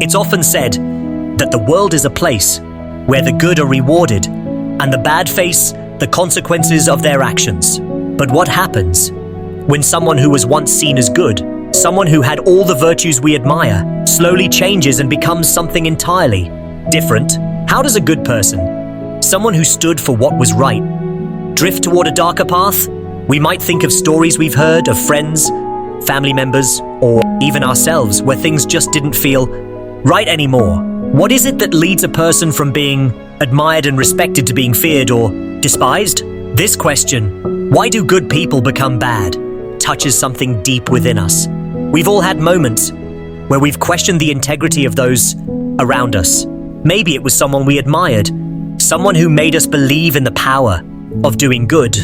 It's often said that the world is a place where the good are rewarded and the bad face the consequences of their actions. But what happens when someone who was once seen as good, someone who had all the virtues we admire, slowly changes and becomes something entirely different? How does a good person, someone who stood for what was right, drift toward a darker path? We might think of stories we've heard of friends, family members, or even ourselves where things just didn't feel right anymore. What is it that leads a person from being admired and respected to being feared or despised? This question, why do good people become bad, touches something deep within us. We've all had moments where we've questioned the integrity of those around us. Maybe it was someone we admired, someone who made us believe in the power of doing good.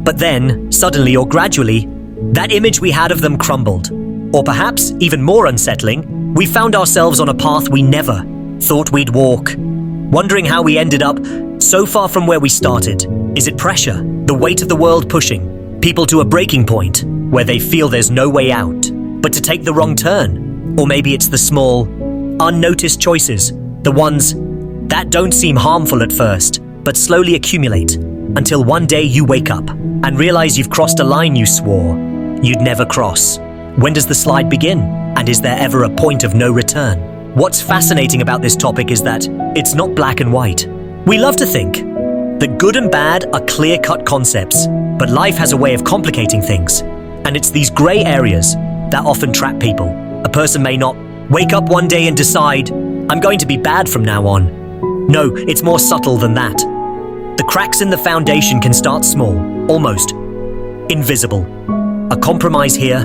But then, suddenly or gradually, that image we had of them crumbled. Or perhaps, even more unsettling, we found ourselves on a path we never thought we'd walk, wondering how we ended up so far from where we started. Is it pressure, the weight of the world pushing people to a breaking point where they feel there's no way out but to take the wrong turn? Or maybe it's the small, unnoticed choices, the ones that don't seem harmful at first, but slowly accumulate until one day you wake up and realize you've crossed a line you swore you'd never cross. When does the slide begin? And is there ever a point of no return? What's fascinating about this topic is that it's not black and white. We love to think that good and bad are clear-cut concepts, but life has a way of complicating things. And it's these gray areas that often trap people. A person may not wake up one day and decide, I'm going to be bad from now on. No, it's more subtle than that. The cracks in the foundation can start small, almost invisible. A compromise here,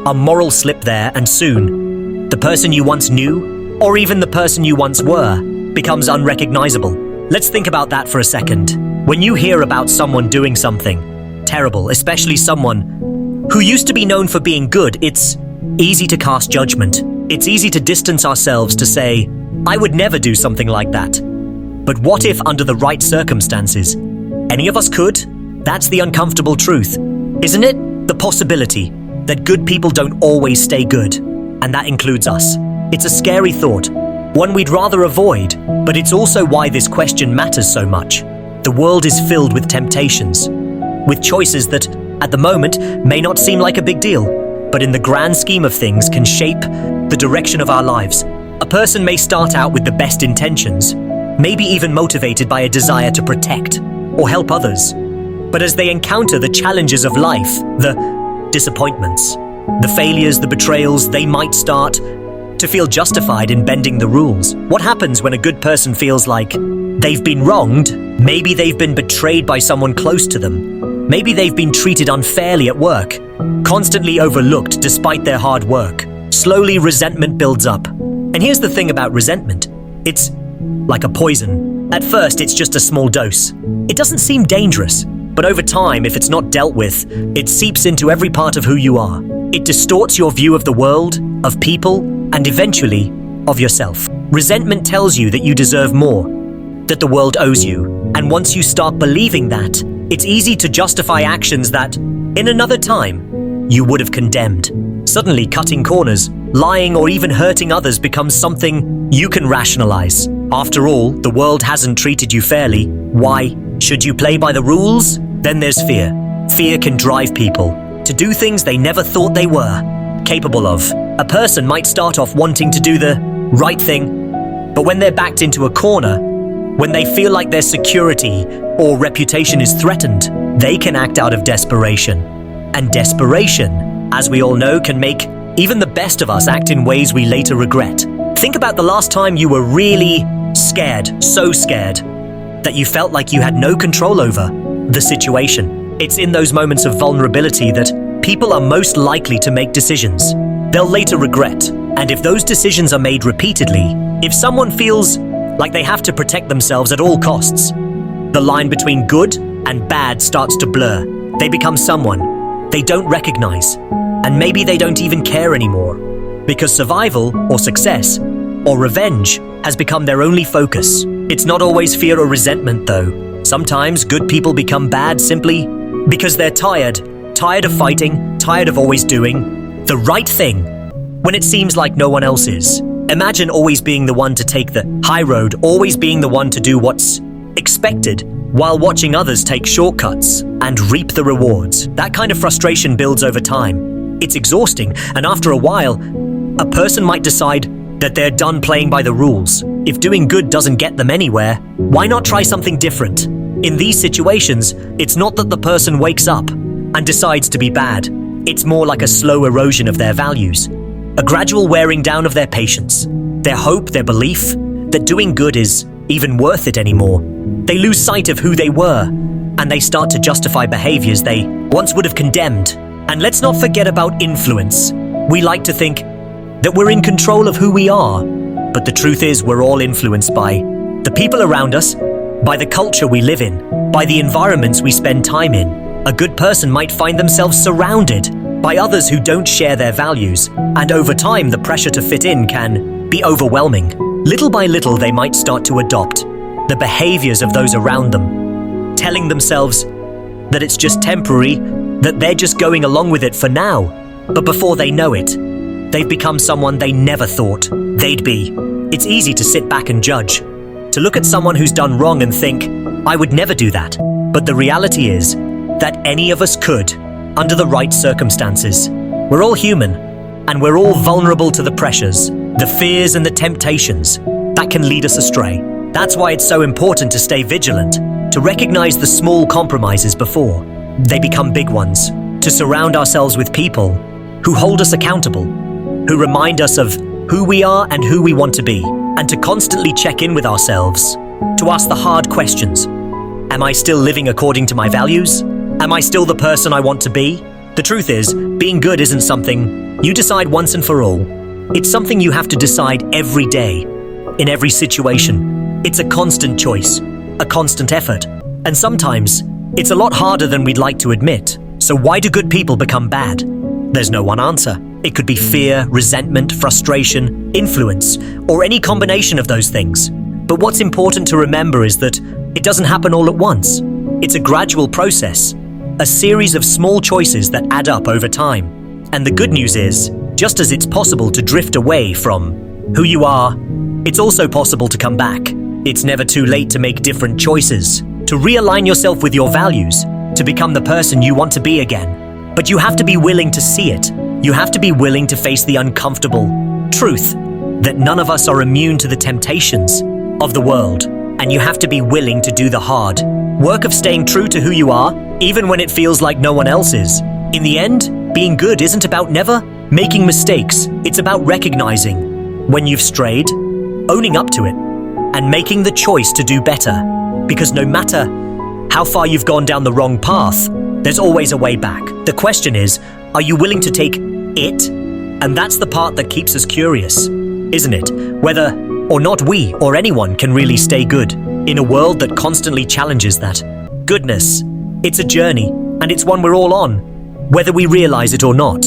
a moral slip there, and soon, the person you once knew, or even the person you once were, becomes unrecognizable. Let's think about that for a second. When you hear about someone doing something terrible, especially someone who used to be known for being good, it's easy to cast judgment. It's easy to distance ourselves, to say, I would never do something like that. But what if, under the right circumstances, any of us could? That's the uncomfortable truth, isn't it? The possibility that good people don't always stay good, and that includes us. It's a scary thought, one we'd rather avoid, but it's also why this question matters so much. The world is filled with temptations, with choices that, at the moment, may not seem like a big deal, but in the grand scheme of things can shape the direction of our lives. A person may start out with the best intentions, maybe even motivated by a desire to protect or help others. But as they encounter the challenges of life, the disappointments, the failures, the betrayals, they might start to feel justified in bending the rules. What happens when a good person feels like they've been wronged? Maybe they've been betrayed by someone close to them. Maybe they've been treated unfairly at work, constantly overlooked despite their hard work. Slowly, resentment builds up. And here's the thing about resentment. It's like a poison. At first, it's just a small dose. It doesn't seem dangerous, but over time, if it's not dealt with, it seeps into every part of who you are. It distorts your view of the world, of people, and eventually, of yourself. Resentment tells you that you deserve more, that the world owes you. And once you start believing that, it's easy to justify actions that, in another time, you would have condemned. Suddenly, cutting corners, lying, or even hurting others becomes something you can rationalize. After all, the world hasn't treated you fairly. Why should you play by the rules? Then there's fear. Fear can drive people to do things they never thought they were capable of. A person might start off wanting to do the right thing, but when they're backed into a corner, when they feel like their security or reputation is threatened, they can act out of desperation. And desperation, as we all know, can make even the best of us act in ways we later regret. Think about the last time you were really scared, so scared, that you felt like you had no control over the situation. It's in those moments of vulnerability that people are most likely to make decisions they'll later regret. And if those decisions are made repeatedly, if someone feels like they have to protect themselves at all costs, the line between good and bad starts to blur. They become someone they don't recognize, and maybe they don't even care anymore, because survival or success or revenge has become their only focus. It's not always fear or resentment, though. Sometimes good people become bad simply because they're tired of fighting, tired of always doing the right thing when it seems like no one else is. Imagine always being the one to take the high road, always being the one to do what's expected, while watching others take shortcuts and reap the rewards. That kind of frustration builds over time. It's exhausting, and after a while, a person might decide that they're done playing by the rules. If doing good doesn't get them anywhere, why not try something different? In these situations, it's not that the person wakes up and decides to be bad. It's more like a slow erosion of their values, a gradual wearing down of their patience, their hope, their belief that doing good is even worth it anymore. They lose sight of who they were, and they start to justify behaviors they once would have condemned. And let's not forget about influence. We like to think that we're in control of who we are, but the truth is we're all influenced by the people around us, by the culture we live in, by the environments we spend time in. A good person might find themselves surrounded by others who don't share their values, and over time the pressure to fit in can be overwhelming. Little by little they might start to adopt the behaviors of those around them, telling themselves that it's just temporary, that they're just going along with it for now. But before they know it, they've become someone they never thought they'd be. It's easy to sit back and judge, to look at someone who's done wrong and think, I would never do that. But the reality is that any of us could, under the right circumstances. We're all human, and we're all vulnerable to the pressures, the fears and the temptations that can lead us astray. That's why it's so important to stay vigilant, to recognize the small compromises before they become big ones, to surround ourselves with people who hold us accountable, who remind us of who we are and who we want to be, and to constantly check in with ourselves, to ask the hard questions. Am I still living according to my values? Am I still the person I want to be? The truth is, being good isn't something you decide once and for all. It's something you have to decide every day, in every situation. It's a constant choice, a constant effort, and sometimes it's a lot harder than we'd like to admit. So why do good people become bad? There's no one answer. It could be fear, resentment, frustration, influence, or any combination of those things. But what's important to remember is that it doesn't happen all at once. It's a gradual process, a series of small choices that add up over time. And the good news is, just as it's possible to drift away from who you are, it's also possible to come back. It's never too late to make different choices, to realign yourself with your values, to become the person you want to be again. But you have to be willing to see it. You have to be willing to face the uncomfortable truth that none of us are immune to the temptations of the world. And you have to be willing to do the hard work of staying true to who you are, even when it feels like no one else is. In the end, being good isn't about never making mistakes. It's about recognizing when you've strayed, owning up to it, and making the choice to do better. Because no matter how far you've gone down the wrong path, there's always a way back. The question is, are you willing to take it? And that's the part that keeps us curious, isn't it? Whether or not we or anyone can really stay good in a world that constantly challenges that goodness. It's a journey, and it's one we're all on, whether we realize it or not.